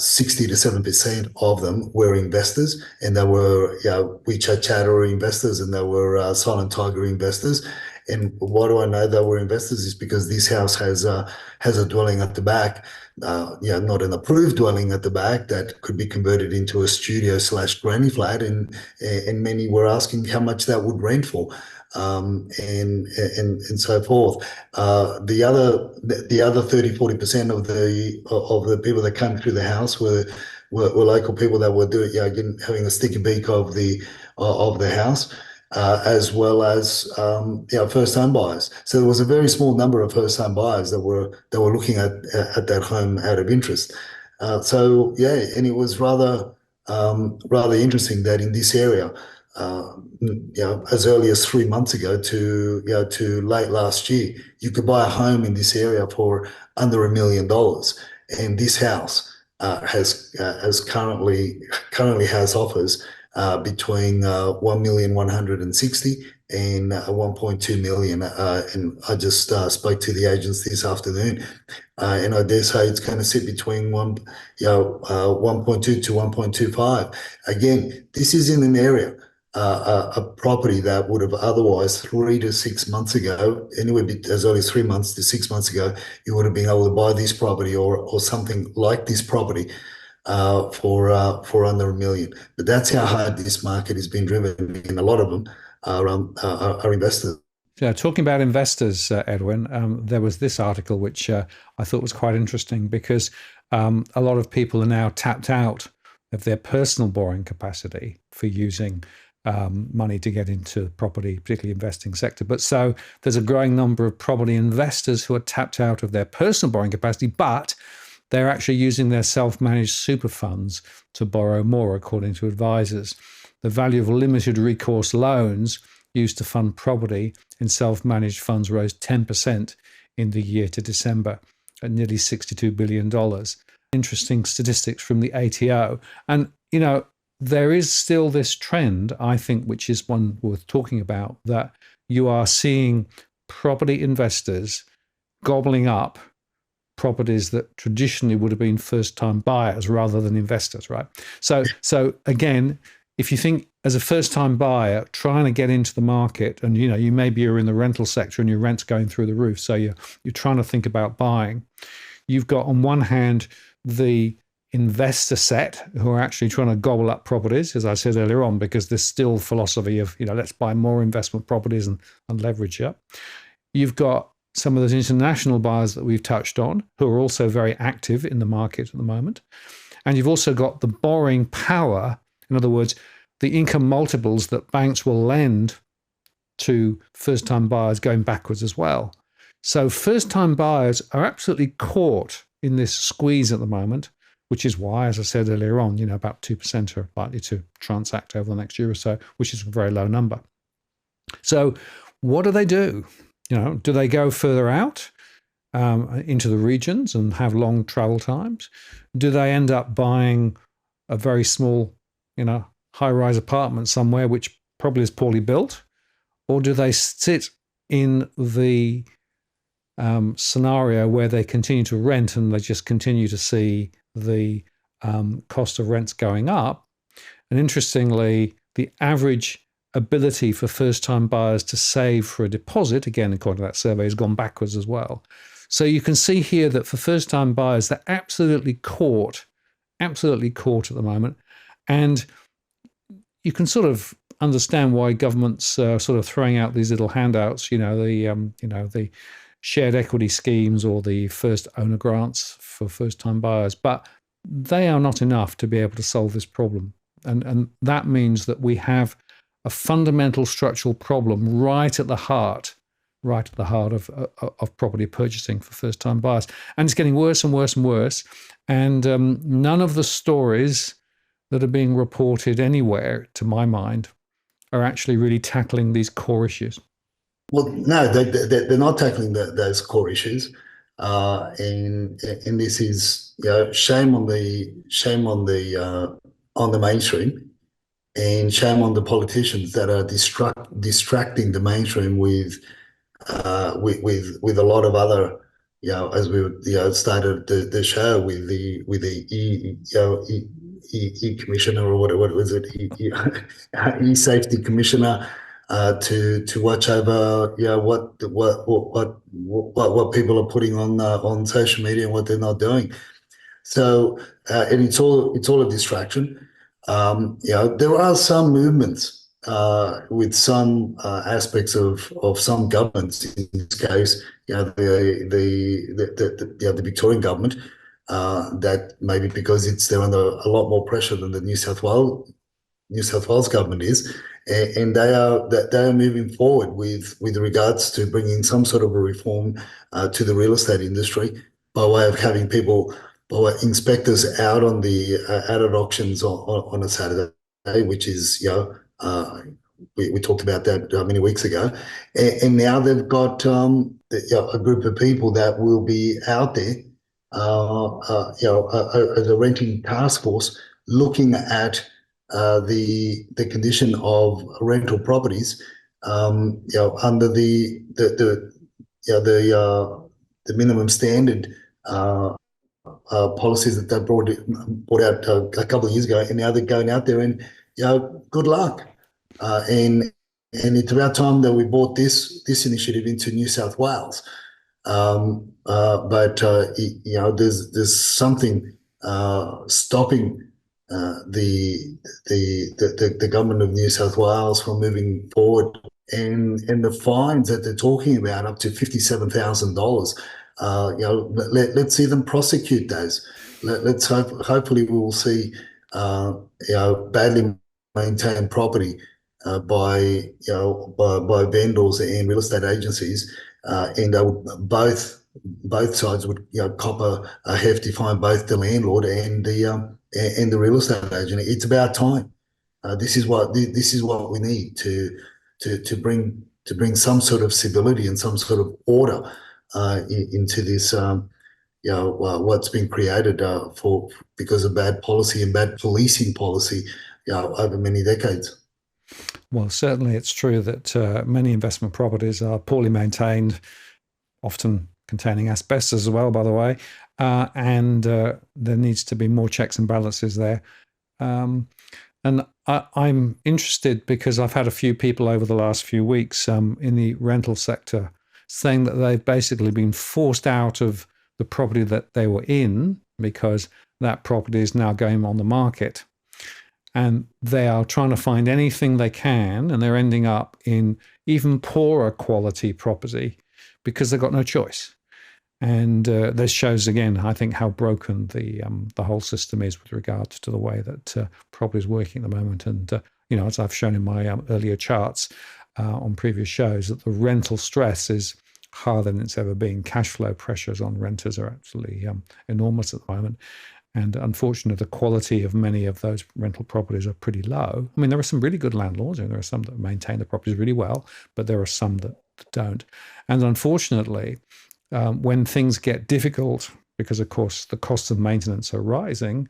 60 to 7% of them were investors, and they were WeChat chatter investors, and they were Silent Tiger investors. And why do I know they were investors? Is because this house has a dwelling at the back, not an approved dwelling at the back that could be converted into a studio / granny flat, and many were asking how much that would rent for. And so forth. The other 30-40% of the people that came through the house were local people that were having a sticky beak of the house, as well as first home buyers. So there was a very small number of first home buyers that were looking at that home out of interest. And it was rather interesting that in this area, as early as 3 months ago to late last year, you could buy a home in this area for under $1 million, and this house has currently has offers between 1,160,000 and 1.2 million. And I just spoke to the agents this afternoon, and I dare say it's going to sit between 1.2 to 1.25. Again, this is in an area. A property that would have otherwise 3 to 6 months ago, anywhere as early as 3 months to 6 months ago, you would have been able to buy this property or something like this property for under $1 million. But that's how hard this market has been driven, and a lot of them are investors. Yeah, talking about investors, Edwin, there was this article which I thought was quite interesting because a lot of people are now tapped out of their personal borrowing capacity for using money to get into property, particularly investing sector. But so there's a growing number of property investors who are tapped out of their personal borrowing capacity, but they're actually using their self-managed super funds to borrow more, according to advisors. The value of limited recourse loans used to fund property in self-managed funds rose 10% in the year to December at nearly $62 billion. Interesting statistics from the ATO. And, there is still this trend, I think, which is one worth talking about, that you are seeing property investors gobbling up properties that traditionally would have been first-time buyers rather than investors, right? So again, if you think as a first-time buyer trying to get into the market, and you maybe are in the rental sector and your rent's going through the roof, so you're trying to think about buying, you've got on one hand the investor set who are actually trying to gobble up properties, as I said earlier on, because there's still philosophy of, let's buy more investment properties and leverage up. You've got some of those international buyers that we've touched on who are also very active in the market at the moment. And you've also got the borrowing power, in other words, the income multiples that banks will lend to first-time buyers going backwards as well. So first-time buyers are absolutely caught in this squeeze at the moment. which is why, as I said earlier on, about 2% are likely to transact over the next year or so, which is a very low number. So what do they do? Do they go further out into the regions and have long travel times? Do they end up buying a very small, high-rise apartment somewhere which probably is poorly built? Or do they sit in the scenario where they continue to rent and they just continue to see the cost of rents going up? And interestingly, the average ability for first-time buyers to save for a deposit, again, according to that survey, has gone backwards as well. So you can see here that for first-time buyers, they're absolutely caught at the moment. And you can sort of understand why governments are sort of throwing out these little handouts, the shared equity schemes or the first owner grants for first-time buyers. But they are not enough to be able to solve this problem. And that means that we have a fundamental structural problem right at the heart of property purchasing for first-time buyers. And it's getting worse and worse and worse. And none of the stories that are being reported anywhere, to my mind, are actually really tackling these core issues. Well, no, they're not tackling those core issues, and this is shame on the mainstream, and shame on the politicians that are distracting the mainstream with a lot of other, as we started the show with the commissioner, or what was it, safety commissioner, to watch over what people are putting on social media and what they're not doing. So and it's all a distraction. There are some movements with some aspects of some governments. In this case, the Victorian government, that maybe because they're under a lot more pressure than the New South Wales government is, and they are moving forward with regards to bringing some sort of a reform to the real estate industry by way of having inspectors out on the out at auctions on a Saturday, which is we talked about that many weeks ago, and now they've got a group of people that will be out there, as a renting task force, looking at the condition of rental properties, under the minimum standard policies that they brought out a couple of years ago, and now they're going out there and good luck. And it's about time that we brought this initiative into New South Wales. But there's something stopping the government of New South Wales from moving forward, and the fines that they're talking about, up to $57,000. Let's see them prosecute those. Let's hopefully we will see badly maintained property by vendors and real estate agencies, and both sides would cop a hefty fine, both the landlord and the real estate agent. It's about time. This is what we need to bring some sort of civility and some sort of order into this. What's been created because of bad policy and bad policing policy over many decades. Well, certainly it's true that many investment properties are poorly maintained, often containing asbestos as well, by the way, and there needs to be more checks and balances there. And I'm interested because I've had a few people over the last few weeks in the rental sector saying that they've basically been forced out of the property that they were in because that property is now going on the market. And they are trying to find anything they can, and they're ending up in even poorer quality property because they've got no choice. And this shows again, I think, how broken the whole system is with regards to the way that property is working at the moment. And as I've shown in my earlier charts on previous shows, that the rental stress is higher than it's ever been. Cash flow pressures on renters are absolutely enormous at the moment. And unfortunately, the quality of many of those rental properties are pretty low. I mean, there are some really good landlords, and there are some that maintain the properties really well, but there are some that don't. And unfortunately, when things get difficult, because of course the costs of maintenance are rising,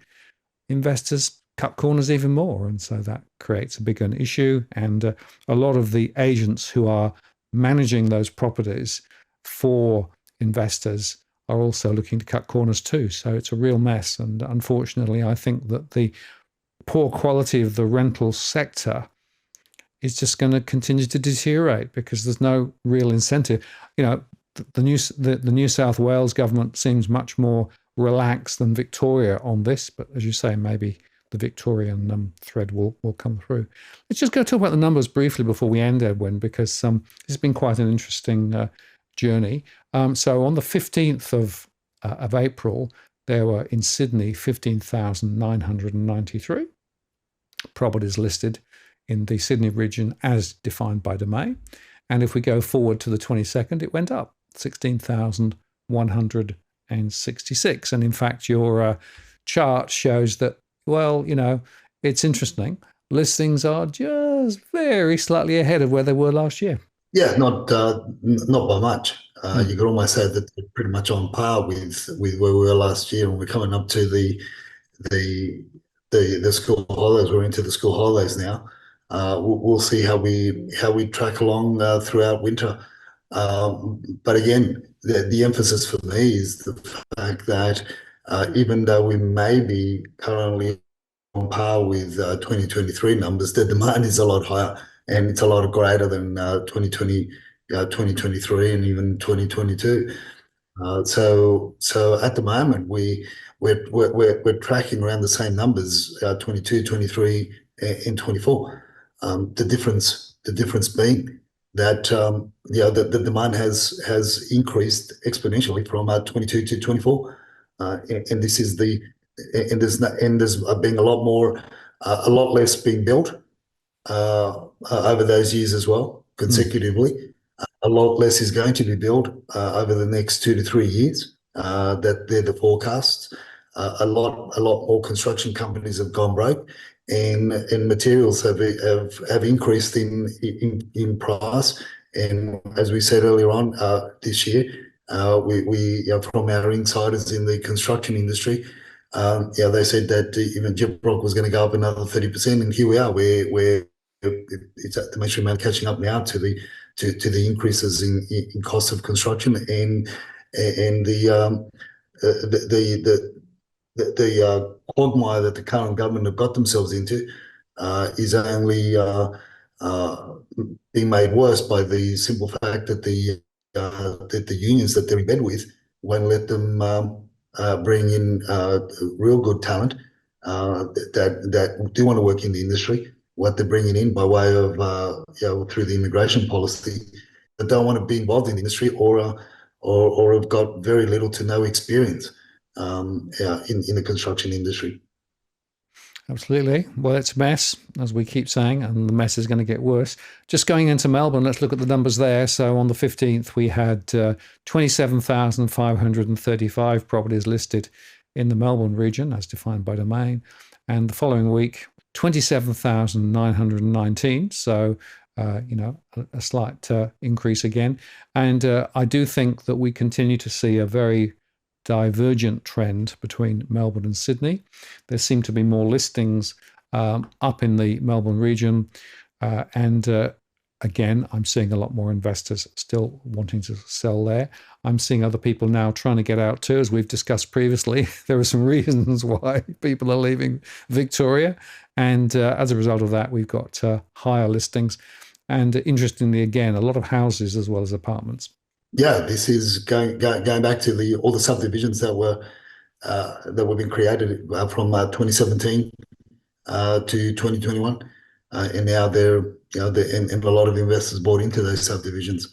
investors cut corners even more. And so that creates a bigger issue. And a lot of the agents who are managing those properties for investors are also looking to cut corners too. So it's a real mess. And unfortunately, I think that the poor quality of the rental sector is just going to continue to deteriorate because there's no real incentive. You know, the New South Wales government seems much more relaxed than Victoria on this, but as you say, maybe the Victorian thread will come through. Let's just go talk about the numbers briefly before we end, Edwin, because this has been quite an interesting journey. So on the 15th of April, there were in Sydney 15,993 properties listed in the Sydney region as defined by Domain. And if we go forward to the 22nd, it went up 16,166. And in fact, your chart shows that, well, you know, it's interesting. Listings are just very slightly ahead of where they were last year. Yeah, not by much. You could almost say that they're pretty much on par with where we were last year, and we're coming up to the school holidays. We're into the school holidays now. We'll see how we track along throughout winter. But again, the emphasis for me is the fact that even though we may be currently on par with 2023 numbers, the demand is a lot higher, and it's a lot greater than 2023 and even 2022. So at the moment we're tracking around the same numbers, 22, 23, and 24. The difference being that the demand has increased exponentially from 22 to 24, and this is there's being a lot less being built over those years as well consecutively. A lot less is going to be built over the next 2 to 3 years. That they're the forecasts. A lot more construction companies have gone broke, and materials have increased in price. And as we said earlier on, this year, we from our insiders in the construction industry, they said that even gyprock was going to go up another 30%, and here we are. It's at the mainstream amount catching up now to the increases in cost of construction, and the quagmire that the current government have got themselves into is only being made worse by the simple fact that the unions that they're in bed with won't let them bring in real good talent that do want to work in the industry. What they're bringing in by way of through the immigration policy, that don't want to be involved in the industry or have got very little to no experience in the construction industry. Absolutely. Well, it's a mess, as we keep saying, and the mess is going to get worse. Just going into Melbourne, let's look at the numbers there. So on the 15th, we had 27,535 properties listed in the Melbourne region, as defined by Domain. And the following week, 27,919. So, a slight increase again. And I do think that we continue to see a very divergent trend between Melbourne and Sydney. There seem to be more listings up in the Melbourne region. Again, I'm seeing a lot more investors still wanting to sell there. I'm seeing other people now trying to get out too, as we've discussed previously. There are some reasons why people are leaving Victoria. And as a result of that, we've got higher listings. And interestingly, again, a lot of houses as well as apartments. Yeah, this is going back to all the subdivisions that were being created from 2017 to 2021, and now and a lot of investors bought into those subdivisions.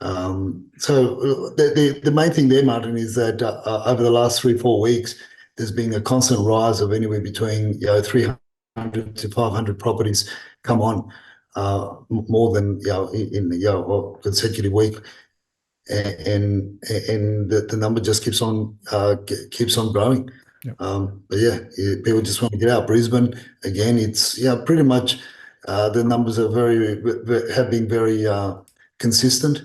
So the main thing there, Martin, is that over the last 3-4 weeks, there's been a constant rise of anywhere between 300 to 500 properties come on, more than in a consecutive week. And the number just keeps on growing. Yep. But people just want to get out. Brisbane, again, it's pretty much the numbers are have been very consistent.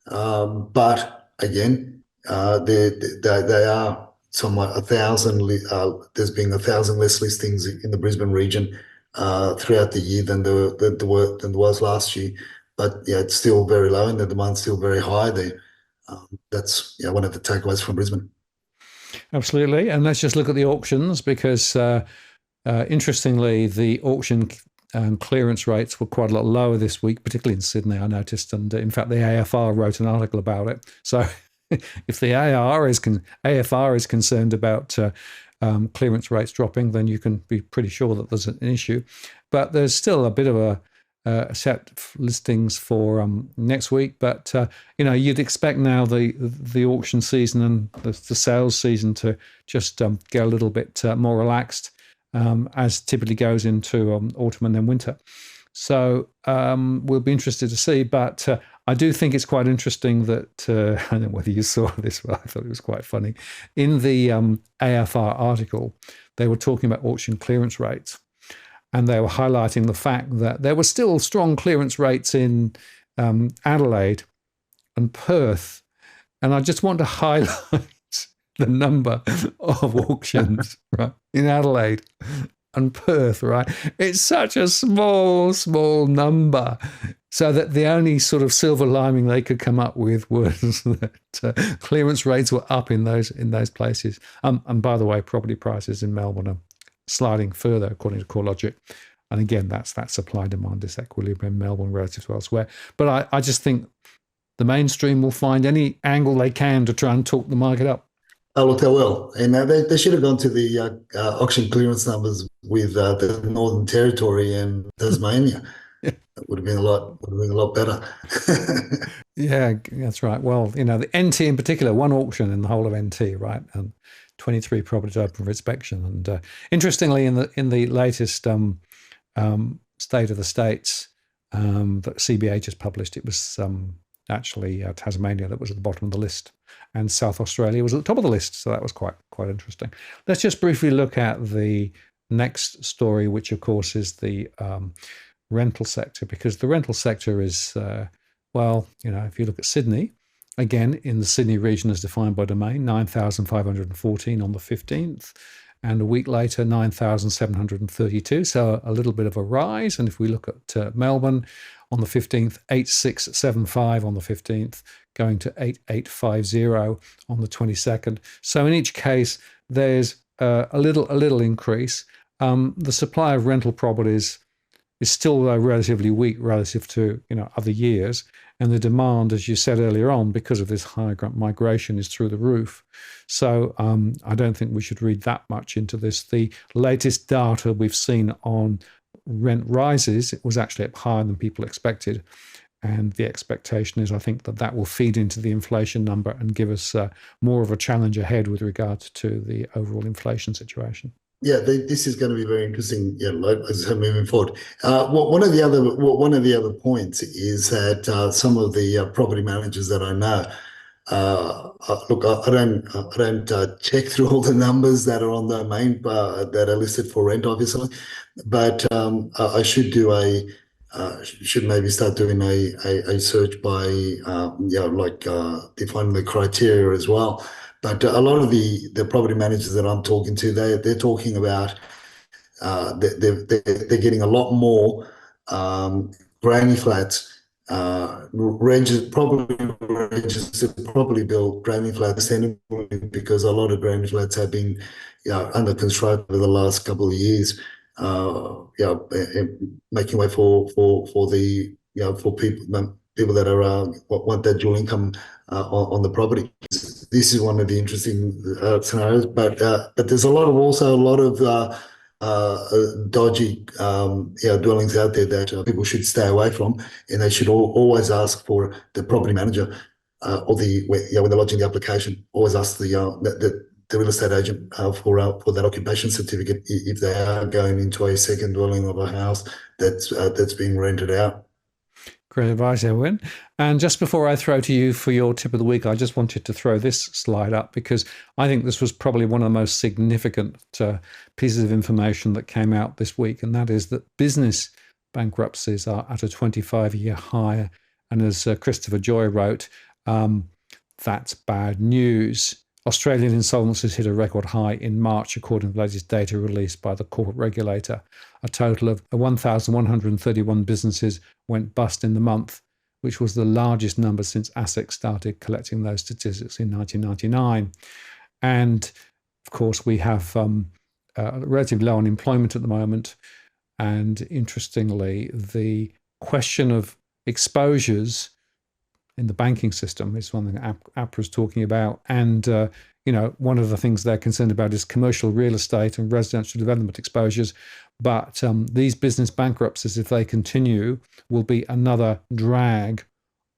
But again, they are somewhat there's been 1,000 less listings in the Brisbane region throughout the year than there was last year. But it's still very low, and the demand's still very high there. That's one of the takeaways from Brisbane. Absolutely. And let's just look at the auctions because interestingly, the auction clearance rates were quite a lot lower this week, particularly in Sydney, I noticed. And in fact, the AFR wrote an article about it. So if the AFR is concerned about clearance rates dropping, then you can be pretty sure that there's an issue. But there's still a bit of a set listings for next week, but you'd expect now the auction season and the sales season to just get a little bit more relaxed, as typically goes into autumn and then winter. So we'll be interested to see, but I do think it's quite interesting that I don't know whether you saw this, but I thought it was quite funny. In the AFR article, they were talking about auction clearance rates. And they were highlighting the fact that there were still strong clearance rates in Adelaide and Perth. And I just want to highlight the number of auctions right, in Adelaide and Perth, right? It's such a small, small number. So that the only sort of silver lining they could come up with was that clearance rates were up in those places. And by the way, property prices in Melbourne are sliding further, according to CoreLogic. And again, that's that supply-demand disequilibrium in Melbourne relative to elsewhere. But I just think the mainstream will find any angle they can to try and talk the market up. Oh, look, they will. And they should have gone to the auction clearance numbers with the Northern Territory and Tasmania. It would have been a lot better. Yeah, that's right. Well, the NT in particular, one auction in the whole of NT, right? And 23 properties open for inspection. And interestingly, in the latest State of the States that CBA just published, it was actually Tasmania that was at the bottom of the list, and South Australia was at the top of the list. So that was quite interesting. Let's just briefly look at the next story, which of course is the rental sector, because the rental sector is, if you look at Sydney, again, in the Sydney region as defined by Domain, 9,514 on the 15th. And a week later, 9,732. So a little bit of a rise. And if we look at Melbourne on the 15th, 8,675 on the 15th, going to 8,850 on the 22nd. So in each case, there's a little increase. The supply of rental properties is still relatively weak relative to other years. And the demand, as you said earlier on, because of this high migration, is through the roof. So I don't think we should read that much into this. The latest data we've seen on rent rises, it was actually up higher than people expected. And the expectation is, I think, that will feed into the inflation number and give us more of a challenge ahead with regards to the overall inflation situation. Yeah, this is going to be very interesting. As moving forward. One of the other points is that some of the property managers that I know, look, I don't check through all the numbers that are on the main that are listed for rent, obviously, but I should should maybe start doing a search by defining the criteria as well. But a lot of the property managers that I'm talking to, they're talking about they're getting a lot more granny flats, ranges to probably build granny flats because a lot of granny flats have been under construction over the last couple of years, making way for the for people that are want that dual income on the property. This is one of the interesting scenarios, but there's also a lot of dodgy dwellings out there that people should stay away from, and they should always ask for the property manager or when they're lodging the application, always ask the real estate agent for that occupation certificate if they are going into a second dwelling of a house that's being rented out. Great advice, Edwin. And just before I throw to you for your tip of the week, I just wanted to throw this slide up because I think this was probably one of the most significant pieces of information that came out this week, and that is that business bankruptcies are at a 25-year high. And as Christopher Joy wrote, that's bad news. Australian insolvencies hit a record high in March, according to the latest data released by the corporate regulator. A total of 1,131 businesses went bust in the month, which was the largest number since ASIC started collecting those statistics in 1999. And of course, we have relatively low unemployment at the moment. And interestingly, the question of exposures in the banking system is one thing APRA is talking about. And, one of the things they're concerned about is commercial real estate and residential development exposures. But these business bankruptcies, if they continue, will be another drag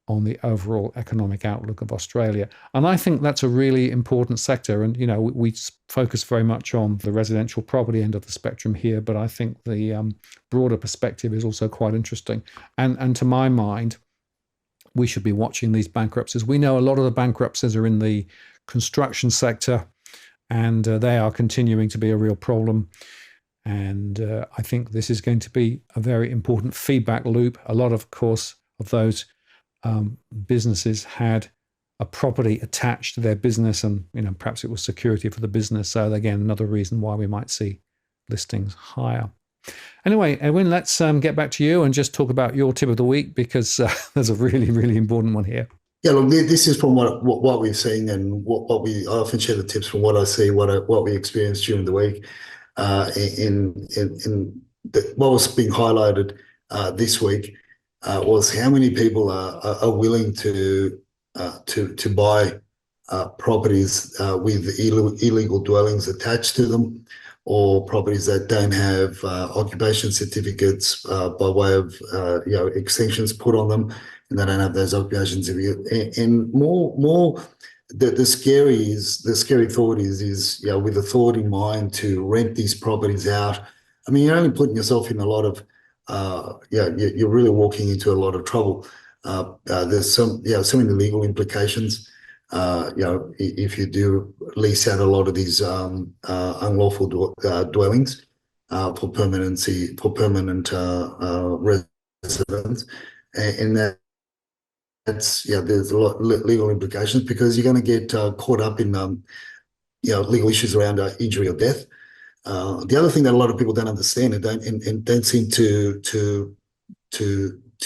on the overall economic outlook of Australia. And I think that's a really important sector. And, we focus very much on the residential property end of the spectrum here, but I think the broader perspective is also quite interesting. And to my mind, we should be watching these bankruptcies. We know a lot of the bankruptcies are in the construction sector, and they are continuing to be a real problem. And I think this is going to be a very important feedback loop. A lot, of course, of those businesses had a property attached to their business, and perhaps it was security for the business. So again, another reason why we might see listings higher. Anyway, Edwin, let's get back to you and just talk about your tip of the week, because there's a really, really important one here. Yeah, look, this is from what we've seen, and what I often share the tips from what I see, what we experienced during the week. What was being highlighted this week was how many people are willing to buy properties with illegal dwellings attached to them, or properties that don't have occupation certificates by way of extensions put on them, and they don't have those occupation certificates. And more, the scary thought is with the thought in mind to rent these properties out. I mean, you're only putting yourself in a lot of you're really walking into a lot of trouble. There's so many legal implications. If you do lease out a lot of these unlawful dwellings for permanent residents, and there's a lot of legal implications, because you're going to get caught up in legal issues around injury or death. The other thing that a lot of people don't understand and don't seem to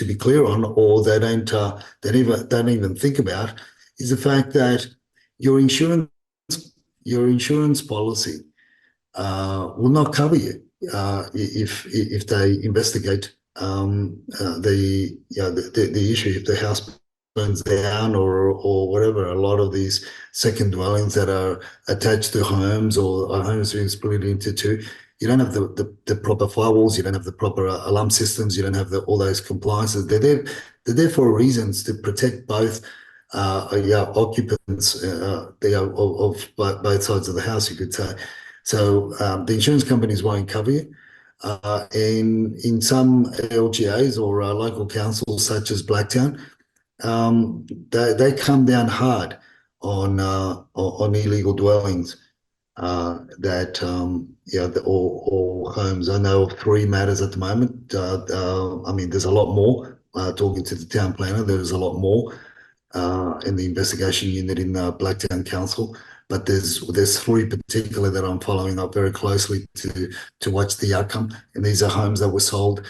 be clear on, or they don't even think about, is the fact that your insurance policy will not cover you if they investigate the issue, if the house burns down or whatever. A lot of these second dwellings that are attached to homes, or homes being split into two, you don't have the proper firewalls, you don't have the proper alarm systems, you don't have all those compliances. They're there for reasons to protect both occupants of both sides of the house, you could say. So the insurance companies won't cover you. And in some LGAs or local councils such as Blacktown, they come down hard on illegal dwellings or homes. I know of 3 matters at the moment. I mean, there's a lot more. Talking to the town planner, there's a lot more in the investigation unit in Blacktown Council. But there's 3 particular that I'm following up very closely to watch the outcome. And these are homes that were sold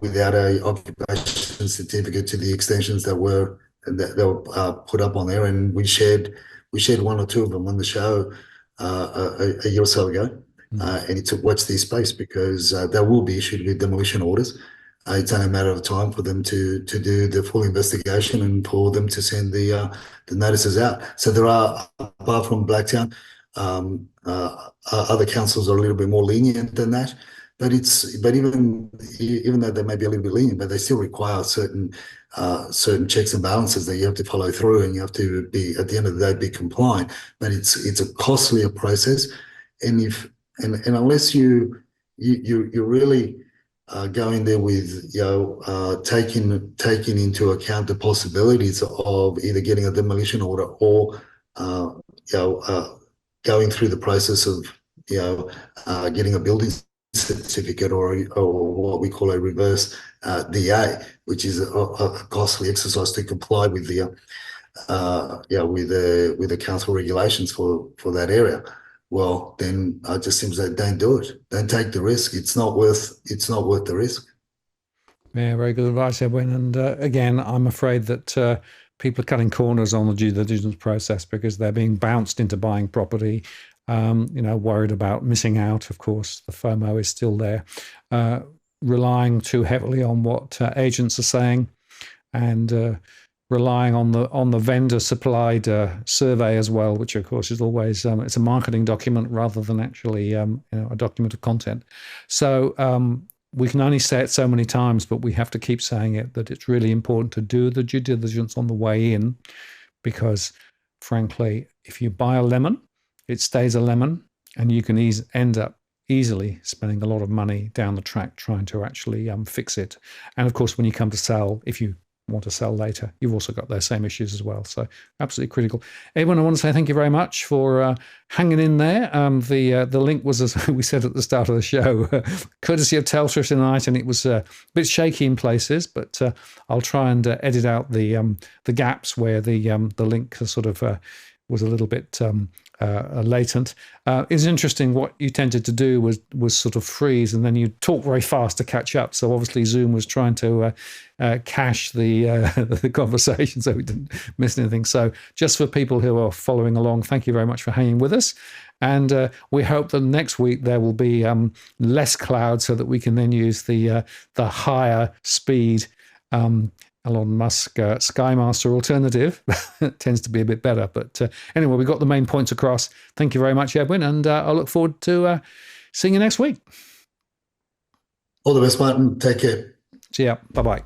without a occupation certificate to the extensions that were put up on there. And we shared 1 or 2 of them on the show a year or so ago. And it's to watch this space, because they will be issued with demolition orders. It's only a matter of time for them to do the full investigation and for them to send the notices out. So there are, apart from Blacktown, other councils are a little bit more lenient than that. But even though they may be a little bit lenient, but they still require certain checks and balances that you have to follow through, and you have to be, at the end of the day, be compliant. But it's a costlier process, and unless you really go in there with taking into account the possibilities of either getting a demolition order or you know going through the process of getting a building certificate or what we call a reverse DA, which is a costly exercise to comply with the with the council regulations for that area. Well, then I just simply say, don't do it. Don't take the risk. It's not worth the risk. Yeah, very good advice, Edwin. And again, I'm afraid that people are cutting corners on the due diligence process because they're being bounced into buying property. Worried about missing out. Of course, the FOMO is still there. Relying too heavily on what agents are saying, and relying on the vendor supplied survey as well, which of course is always it's a marketing document rather than actually a document of content. So we can only say it so many times, but we have to keep saying it, that it's really important to do the due diligence on the way in, because frankly, if you buy a lemon, it stays a lemon, and you can end up easily spending a lot of money down the track trying to actually fix it. And of course, when you come to sell, if you want to sell later, you've also got those same issues as well. So absolutely critical. Edwin, I want to say thank you very much for hanging in there. The link was, as we said at the start of the show, courtesy of Telstra tonight, and it was a bit shaky in places, but I'll try and edit out the gaps where the link sort of was a little bit latent. It's interesting. What you tended to do was sort of freeze, and then you talk very fast to catch up. So obviously Zoom was trying to cache the conversation so we didn't miss anything. So just for people who are following along, thank you very much for hanging with us. And we hope that next week there will be less cloud so that we can then use the higher speed Elon Musk Skymaster alternative. Tends to be a bit better. But anyway, we got the main points across. Thank you very much, Edwin. And I look forward to seeing you next week. All the best, Martin. Take care. See ya. Bye-bye.